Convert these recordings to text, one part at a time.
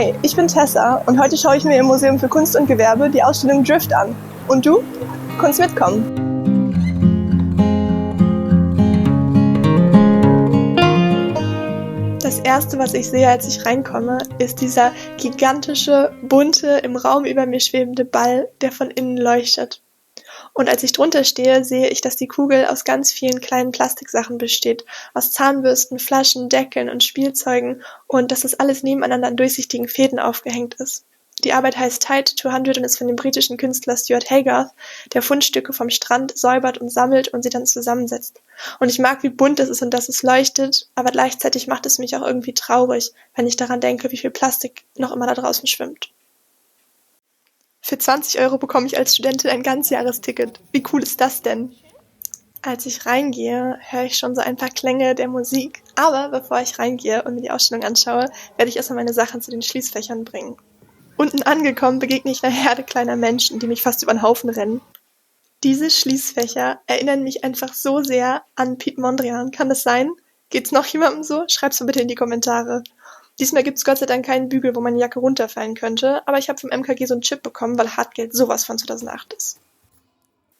Hi, ich bin Tessa und heute schaue ich mir im Museum für Kunst und Gewerbe die Ausstellung Drift an. Und du? Kannst mitkommen. Das erste, was ich sehe, als ich reinkomme, ist dieser gigantische, bunte, im Raum über mir schwebende Ball, der von innen leuchtet. Und als ich drunter stehe, sehe ich, dass die Kugel aus ganz vielen kleinen Plastiksachen besteht. Aus Zahnbürsten, Flaschen, Deckeln und Spielzeugen und dass das alles nebeneinander an durchsichtigen Fäden aufgehängt ist. Die Arbeit heißt Tide 200 und ist von dem britischen Künstler Stuart Haygarth, der Fundstücke vom Strand säubert und sammelt und sie dann zusammensetzt. Und ich mag, wie bunt es ist und dass es leuchtet, aber gleichzeitig macht es mich auch irgendwie traurig, wenn ich daran denke, wie viel Plastik noch immer da draußen schwimmt. Für 20 € bekomme ich als Studentin ein Ganzjahresticket. Wie cool ist das denn? Als ich reingehe, höre ich schon so ein paar Klänge der Musik. Aber bevor ich reingehe und mir die Ausstellung anschaue, werde ich erstmal meine Sachen zu den Schließfächern bringen. Unten angekommen begegne ich einer Herde kleiner Menschen, die mich fast über den Haufen rennen. Diese Schließfächer erinnern mich einfach so sehr an Piet Mondrian. Kann das sein? Geht's noch jemandem so? Schreib's mir bitte in die Kommentare. Diesmal gibt's Gott sei Dank keinen Bügel, wo meine Jacke runterfallen könnte, aber ich habe vom MKG so einen Chip bekommen, weil Hartgeld sowas von 2008 ist.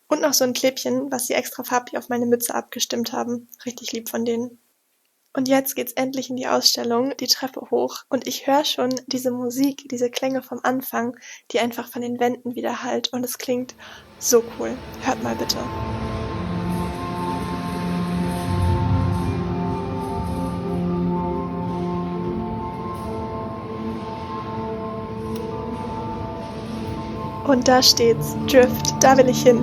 Und noch so ein Klebchen, was sie extra farblich auf meine Mütze abgestimmt haben. Richtig lieb von denen. Und jetzt geht's endlich in die Ausstellung, die Treppe hoch, und ich höre schon diese Musik, diese Klänge vom Anfang, die einfach von den Wänden widerhallt, und es klingt so cool. Hört mal bitte. Und da steht's, Drift, da will ich hin.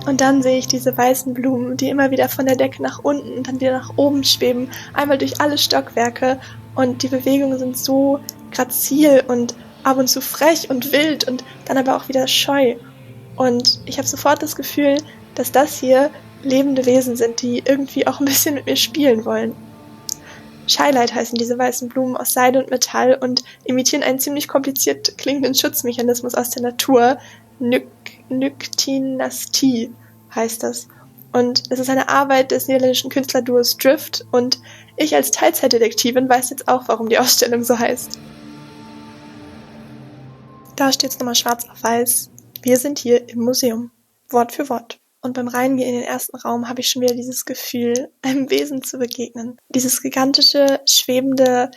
Und dann sehe ich diese weißen Blumen, die immer wieder von der Decke nach unten und dann wieder nach oben schweben, einmal durch alle Stockwerke. Und die Bewegungen sind so grazil und ab und zu frech und wild und dann aber auch wieder scheu. Und ich habe sofort das Gefühl, dass das hier lebende Wesen sind, die irgendwie auch ein bisschen mit mir spielen wollen. Shylight heißen diese weißen Blumen aus Seide und Metall und imitieren einen ziemlich kompliziert klingenden Schutzmechanismus aus der Natur. Nyctinastie heißt das. Und es ist eine Arbeit des niederländischen Künstlerduos Drift und ich als Teilzeitdetektivin weiß jetzt auch, warum die Ausstellung so heißt. Da steht's nochmal schwarz auf weiß. Wir sind hier im Museum. Wort für Wort. Und beim Reingehen in den ersten Raum habe ich schon wieder dieses Gefühl, einem Wesen zu begegnen. Dieses gigantische, schwebende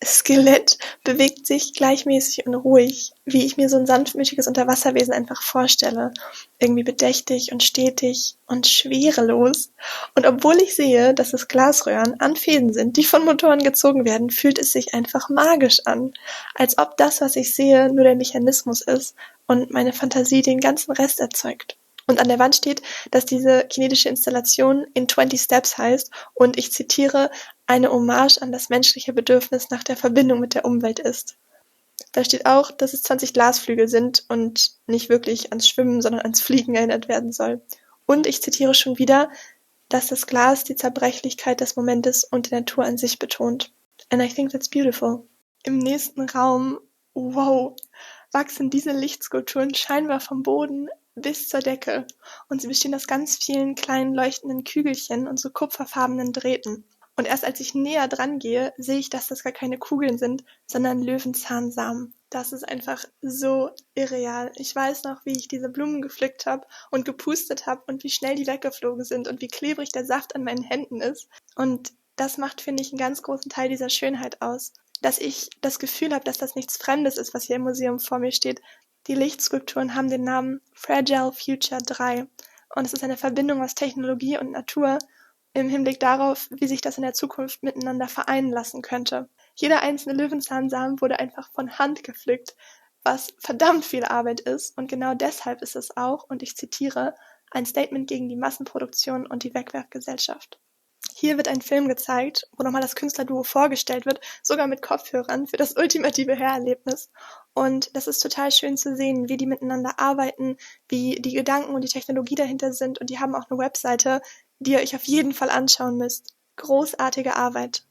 Skelett bewegt sich gleichmäßig und ruhig, wie ich mir so ein sanftmütiges Unterwasserwesen einfach vorstelle. Irgendwie bedächtig und stetig und schwerelos. Und obwohl ich sehe, dass es Glasröhren an Fäden sind, die von Motoren gezogen werden, fühlt es sich einfach magisch an. Als ob das, was ich sehe, nur der Mechanismus ist und meine Fantasie den ganzen Rest erzeugt. Und an der Wand steht, dass diese kinetische Installation in 20 Steps heißt und ich zitiere, eine Hommage an das menschliche Bedürfnis nach der Verbindung mit der Umwelt ist. Da steht auch, dass es 20 Glasflügel sind und nicht wirklich ans Schwimmen, sondern ans Fliegen erinnert werden soll. Und ich zitiere schon wieder, dass das Glas die Zerbrechlichkeit des Momentes und der Natur an sich betont. And I think that's beautiful. Im nächsten Raum, wow, wachsen diese Lichtskulpturen scheinbar vom Boden bis zur Decke und sie bestehen aus ganz vielen kleinen leuchtenden Kügelchen und so kupferfarbenen Drähten. Und erst als ich näher dran gehe, sehe ich, dass das gar keine Kugeln sind, sondern Löwenzahnsamen. Das ist einfach so irreal. Ich weiß noch, wie ich diese Blumen gepflückt habe und gepustet habe und wie schnell die weggeflogen sind und wie klebrig der Saft an meinen Händen ist. Und das macht, finde ich, einen ganz großen Teil dieser Schönheit aus. Dass ich das Gefühl habe, dass das nichts Fremdes ist, was hier im Museum vor mir steht. Die Lichtskulpturen haben den Namen Fragile Future 3 und es ist eine Verbindung aus Technologie und Natur im Hinblick darauf, wie sich das in der Zukunft miteinander vereinen lassen könnte. Jeder einzelne Löwenzahnsamen wurde einfach von Hand gepflückt, was verdammt viel Arbeit ist und genau deshalb ist es auch, und ich zitiere, ein Statement gegen die Massenproduktion und die Wegwerfgesellschaft. Hier wird ein Film gezeigt, wo nochmal das Künstlerduo vorgestellt wird, sogar mit Kopfhörern für das ultimative Hörerlebnis. Und das ist total schön zu sehen, wie die miteinander arbeiten, wie die Gedanken und die Technologie dahinter sind. Und die haben auch eine Webseite, die ihr euch auf jeden Fall anschauen müsst. Großartige Arbeit.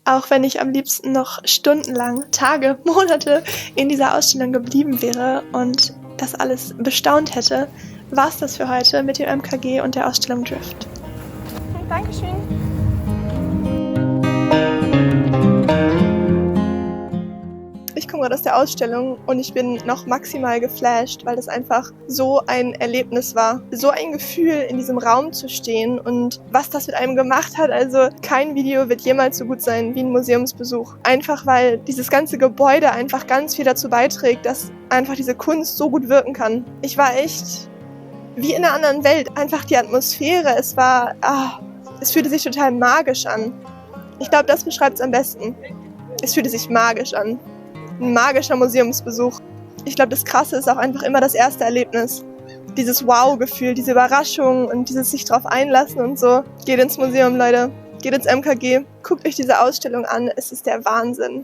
Auch wenn ich am liebsten noch stundenlang, Tage, Monate in dieser Ausstellung geblieben wäre und das alles bestaunt hätte, war's das für heute mit dem MKG und der Ausstellung Drift. Dankeschön. Ich komme gerade aus der Ausstellung und ich bin noch maximal geflasht, weil das einfach so ein Erlebnis war. So ein Gefühl, in diesem Raum zu stehen und was das mit einem gemacht hat. Also kein Video wird jemals so gut sein wie ein Museumsbesuch. Einfach weil dieses ganze Gebäude einfach ganz viel dazu beiträgt, dass einfach diese Kunst so gut wirken kann. Ich war echt wie in einer anderen Welt. Einfach die Atmosphäre, es fühlte sich total magisch an. Ich glaube, das beschreibt es am besten. Es fühlte sich magisch an. Ein magischer Museumsbesuch. Ich glaube, das Krasse ist auch einfach immer das erste Erlebnis. Dieses Wow-Gefühl, diese Überraschung und dieses sich drauf einlassen und so. Geht ins Museum, Leute. Geht ins MKG. Guckt euch diese Ausstellung an. Es ist der Wahnsinn.